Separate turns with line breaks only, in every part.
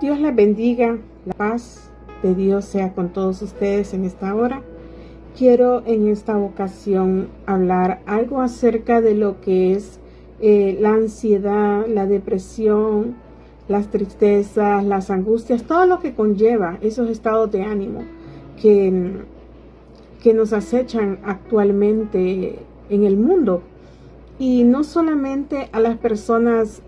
Dios les bendiga, la paz de Dios sea con todos ustedes en esta hora. Quiero en esta ocasión hablar algo acerca de lo que es la ansiedad, la depresión, las tristezas, las angustias, todo lo que conlleva esos estados de ánimo que nos acechan actualmente en el mundo. Y no solamente a las personas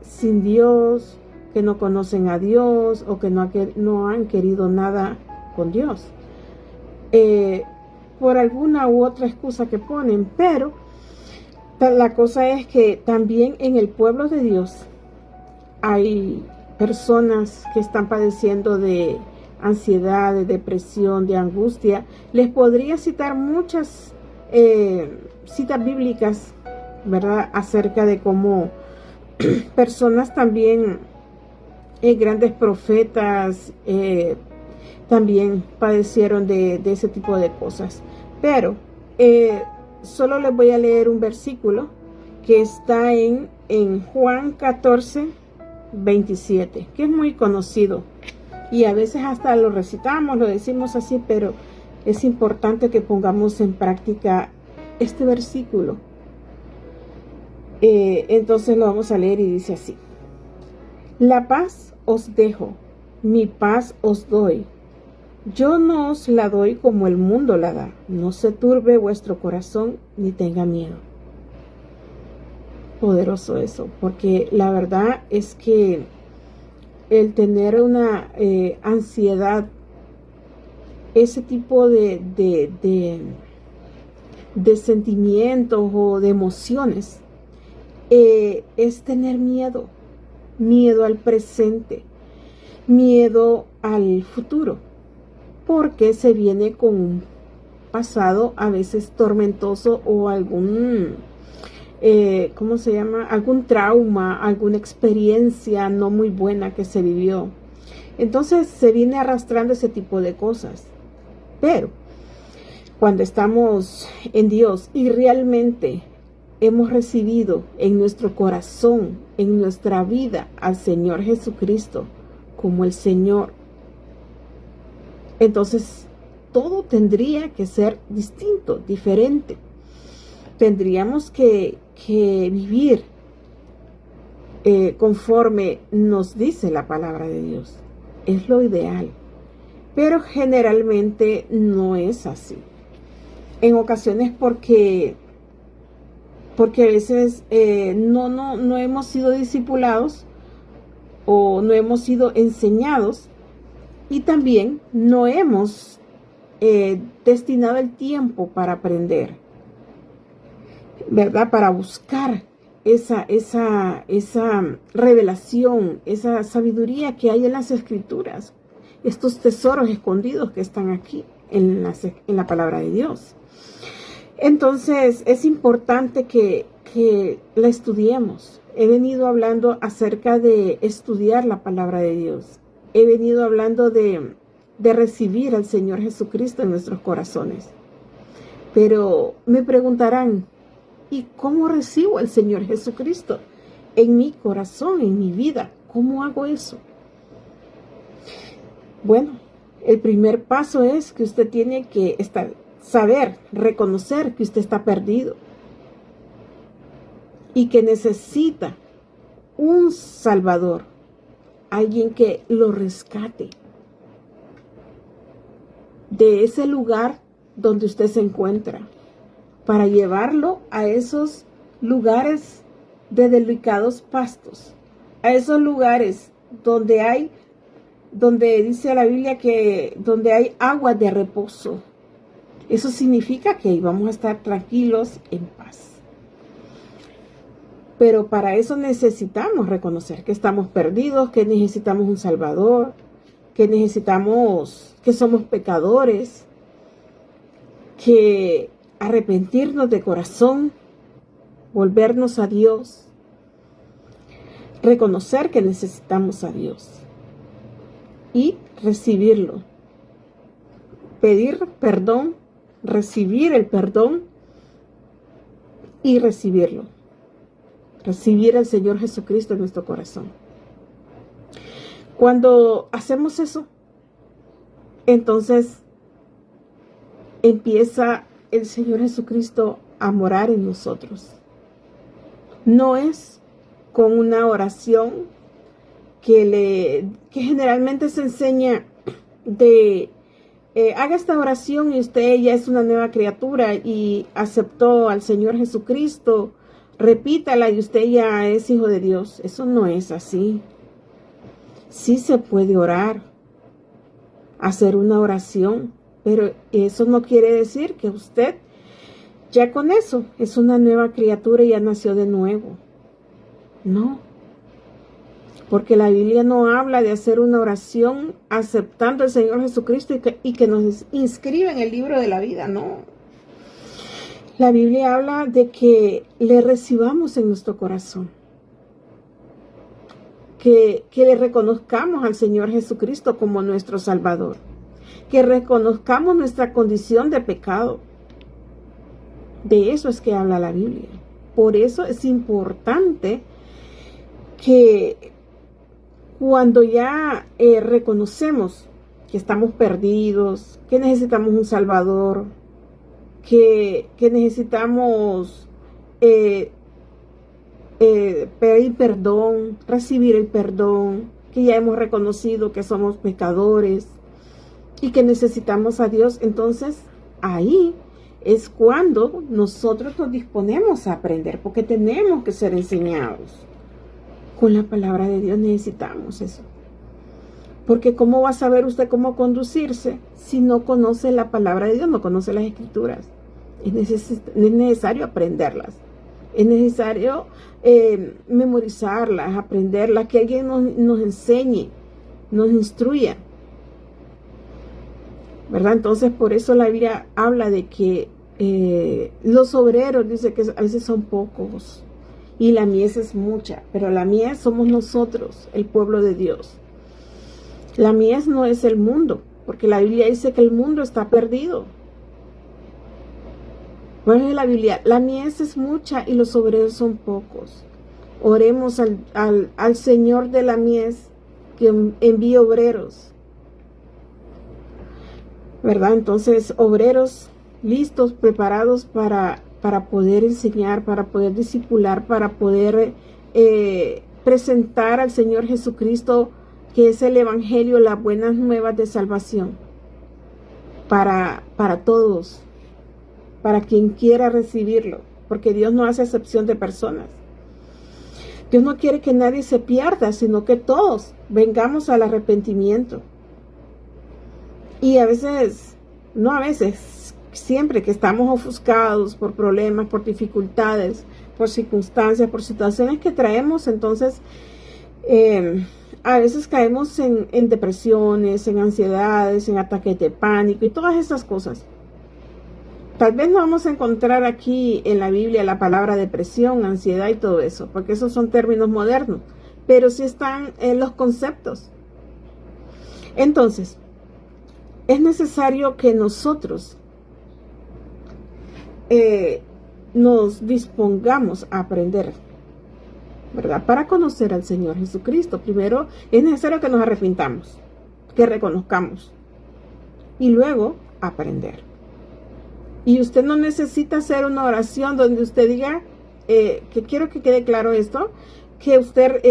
sin Dios, que no conocen a Dios o que no han querido nada con Dios, por alguna u otra excusa que ponen, pero la cosa es que también en el pueblo de Dios hay personas que están padeciendo de ansiedad, de depresión, de angustia. Les podría citar muchas citas bíblicas, ¿verdad?, acerca de cómo personas también, grandes profetas, también padecieron de ese tipo de cosas. Pero solo les voy a leer un versículo que está en Juan 14, 27, que es muy conocido. Y a veces hasta lo recitamos, lo decimos así, pero es importante que pongamos en práctica este versículo. Entonces lo vamos a leer y dice así: La paz os dejo, mi paz os doy. Yo no os la doy como el mundo la da. No se turbe vuestro corazón ni tenga miedo. Poderoso eso, porque la verdad es que el tener una ansiedad, ese tipo de sentimientos o de emociones, es tener miedo al presente, miedo al futuro, porque se viene con un pasado a veces tormentoso o algún algún trauma, alguna experiencia no muy buena que se vivió. Entonces se viene arrastrando ese tipo de cosas. Pero cuando estamos en Dios y realmente hemos recibido en nuestro corazón, en nuestra vida, al Señor Jesucristo como el Señor, entonces todo tendría que ser distinto, diferente. Tendríamos que vivir conforme nos dice la palabra de Dios. Es lo ideal. Pero generalmente no es así. En ocasiones porque a veces no hemos sido discipulados o no hemos sido enseñados, y también no hemos destinado el tiempo para aprender, ¿verdad? Para buscar esa revelación, esa sabiduría que hay en las Escrituras, estos tesoros escondidos que están aquí en la palabra de Dios. Entonces es importante que la estudiemos. He venido hablando acerca de estudiar la palabra de Dios. He venido hablando de recibir al Señor Jesucristo en nuestros corazones. Pero me preguntarán, ¿y cómo recibo al Señor Jesucristo en mi corazón, en mi vida? ¿Cómo hago eso? Bueno, el primer paso es que usted tiene que saber, reconocer que usted está perdido y que necesita un Salvador, alguien que lo rescate de ese lugar donde usted se encuentra, para llevarlo a esos lugares de delicados pastos, a esos lugares donde dice la Biblia que donde hay agua de reposo. Eso significa que vamos a estar tranquilos, en paz. Pero para eso necesitamos reconocer que estamos perdidos, que necesitamos un Salvador, que somos pecadores, que arrepentirnos de corazón, volvernos a Dios, reconocer que necesitamos a Dios y recibirlo, pedir perdón, recibir el perdón y recibirlo, recibir al Señor Jesucristo en nuestro corazón. Cuando hacemos eso, entonces empieza el Señor Jesucristo a morar en nosotros. No es con una oración que generalmente se enseña de haga esta oración y usted ya es una nueva criatura y aceptó al Señor Jesucristo, repítala y usted ya es hijo de Dios. Eso no es así. Sí se puede orar, hacer una oración, pero eso no quiere decir que usted ya con eso es una nueva criatura y ya nació de nuevo. No, porque la Biblia no habla de hacer una oración aceptando al Señor Jesucristo y que nos inscriba en el libro de la vida, no. La Biblia habla de que le recibamos en nuestro corazón, que le reconozcamos al Señor Jesucristo como nuestro Salvador, que reconozcamos nuestra condición de pecado. De eso es que habla la Biblia. Por eso es importante que cuando ya reconocemos que estamos perdidos, que necesitamos un Salvador, que necesitamos pedir perdón, recibir el perdón, que ya hemos reconocido que somos pecadores y que necesitamos a Dios, entonces ahí es cuando nosotros nos disponemos a aprender, porque tenemos que ser enseñados. Con la palabra de Dios necesitamos eso. Porque ¿cómo va a saber usted cómo conducirse si no conoce la palabra de Dios, no conoce las Escrituras? Es necesario aprenderlas. Es necesario memorizarlas, aprenderlas, que alguien nos enseñe, nos instruya. ¿Verdad? Entonces, por eso la Biblia habla de que los obreros, dice que a veces son pocos y la mies es mucha, pero la mies somos nosotros, el pueblo de Dios. La mies no es el mundo, porque la Biblia dice que el mundo está perdido. ¿Cuál es la Biblia? La mies es mucha y los obreros son pocos. Oremos al Señor de la mies que envíe obreros. ¿Verdad? Entonces, obreros listos, preparados para poder enseñar, para poder discipular, para poder presentar al Señor Jesucristo, que es el Evangelio, las buenas nuevas de salvación, para todos, para quien quiera recibirlo, porque Dios no hace excepción de personas. Dios no quiere que nadie se pierda, sino que todos vengamos al arrepentimiento. Y a veces, no a veces, siempre que estamos ofuscados por problemas, por dificultades, por circunstancias, por situaciones que traemos, entonces a veces caemos en depresiones, en ansiedades, en ataques de pánico y todas esas cosas. Tal vez no vamos a encontrar aquí en la Biblia la palabra depresión, ansiedad y todo eso, porque esos son términos modernos, pero sí están en los conceptos. Entonces, es necesario que nosotros nos dispongamos a aprender, ¿verdad? Para conocer al Señor Jesucristo. Primero es necesario que nos arrepintamos, que reconozcamos y luego aprender. Y usted no necesita hacer una oración donde usted diga, que quiero que quede claro esto, que usted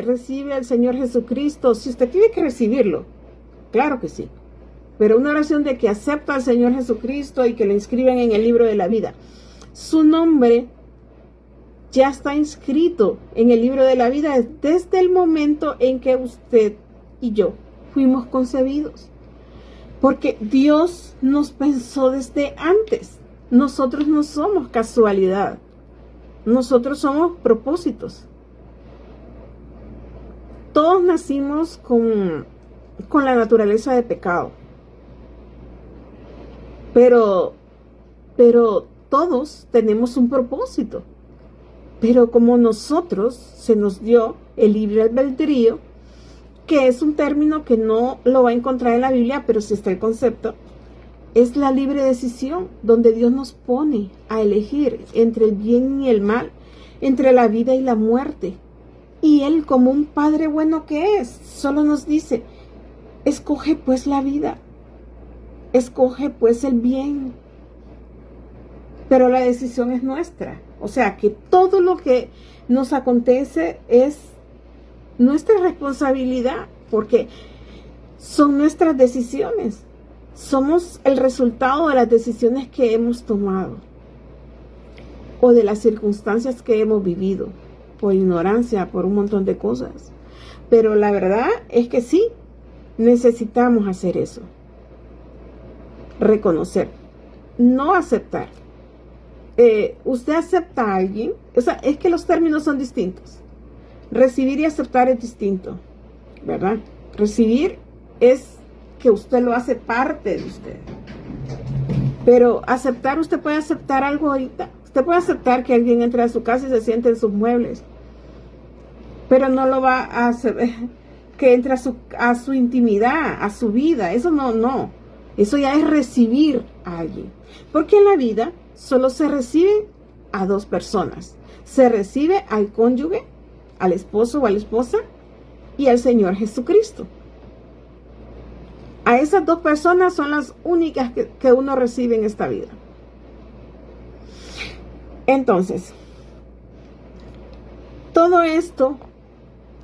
recibe al Señor Jesucristo. Si usted tiene que recibirlo, claro que sí. Pero una oración de que acepta al Señor Jesucristo y que lo inscriben en el libro de la vida. Su nombre ya está inscrito en el libro de la vida desde el momento en que usted y yo fuimos concebidos. Porque Dios nos pensó desde antes. Nosotros no somos casualidad. Nosotros somos propósitos. Todos nacimos con la naturaleza de pecado. Pero todos tenemos un propósito. Pero como nosotros se nos dio el libre albedrío, que es un término que no lo va a encontrar en la Biblia, pero sí está el concepto, es la libre decisión, donde Dios nos pone a elegir entre el bien y el mal, entre la vida y la muerte. Y Él, como un Padre bueno que es, solo nos dice, escoge pues la vida, escoge pues el bien, pero la decisión es nuestra. O sea, que todo lo que nos acontece es nuestra responsabilidad, porque son nuestras decisiones. Somos el resultado de las decisiones que hemos tomado o de las circunstancias que hemos vivido, por ignorancia, por un montón de cosas. Pero la verdad es que sí, necesitamos hacer eso. Reconocer, no aceptar. Usted acepta a alguien, o sea, es que los términos son distintos. Recibir y aceptar es distinto, ¿verdad? Recibir es que usted lo hace parte de usted. Pero aceptar, usted puede aceptar algo ahorita. Usted puede aceptar que alguien entre a su casa y se siente en sus muebles. Pero no lo va a hacer, que entre a su intimidad, a su vida. Eso no. Eso ya es recibir a alguien. Porque en la vida solo se recibe a dos personas. Se recibe al cónyuge, al esposo o a la esposa y al Señor Jesucristo. A esas dos personas son las únicas que uno recibe en esta vida. Entonces, todo esto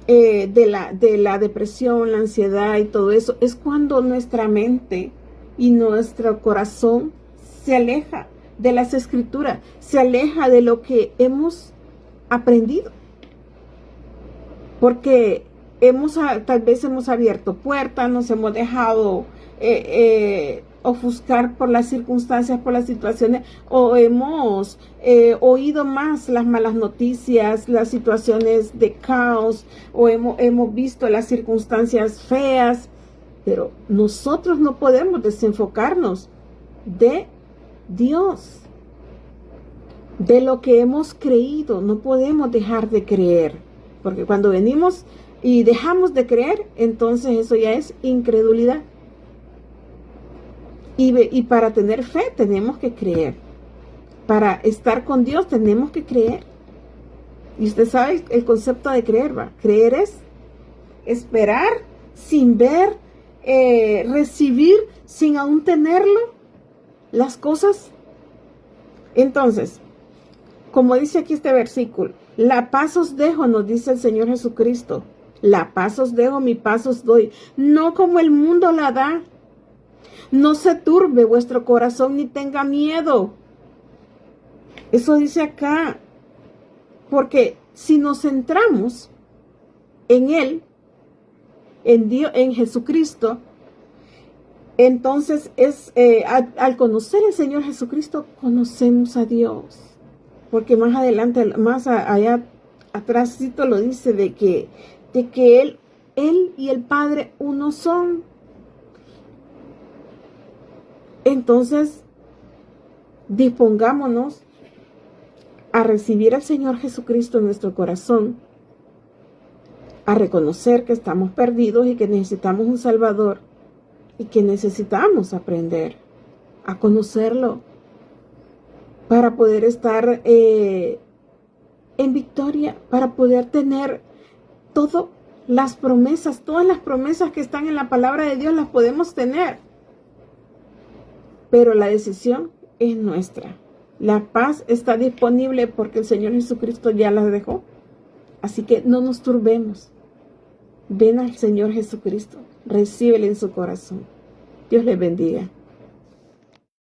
de la depresión, la ansiedad y todo eso, es cuando nuestra mente y nuestro corazón se aleja de las escrituras, se aleja de lo que hemos aprendido. Porque tal vez hemos abierto puertas, nos hemos dejado ofuscar por las circunstancias, por las situaciones, o hemos oído más las malas noticias, las situaciones de caos, o hemos visto las circunstancias feas, pero nosotros no podemos desenfocarnos de Dios, de lo que hemos creído. No podemos dejar de creer, porque cuando venimos y dejamos de creer, entonces eso ya es incredulidad. Y para tener fe tenemos que creer. Para estar con Dios tenemos que creer. Y usted sabe el concepto de creer, ¿va? Creer es esperar sin ver, recibir sin aún tenerlo, las cosas. Entonces, como dice aquí este versículo, la paz os dejo, nos dice el Señor Jesucristo. La paz os dejo, mi paz os doy. No como el mundo la da. No se turbe vuestro corazón ni tenga miedo. Eso dice acá. Porque si nos centramos en Él, en Dios, en Jesucristo, entonces al conocer al Señor Jesucristo, conocemos a Dios. Porque más adelante, allá atrás lo dice de que Él y el Padre uno son. Entonces, dispongámonos a recibir al Señor Jesucristo en nuestro corazón, a reconocer que estamos perdidos y que necesitamos un Salvador y que necesitamos aprender a conocerlo para poder estar en victoria, para poder tener todas las promesas que están en la palabra de Dios las podemos tener. Pero la decisión es nuestra. La paz está disponible porque el Señor Jesucristo ya la dejó. Así que no nos turbemos. Ven al Señor Jesucristo. Recíbele en su corazón. Dios les bendiga.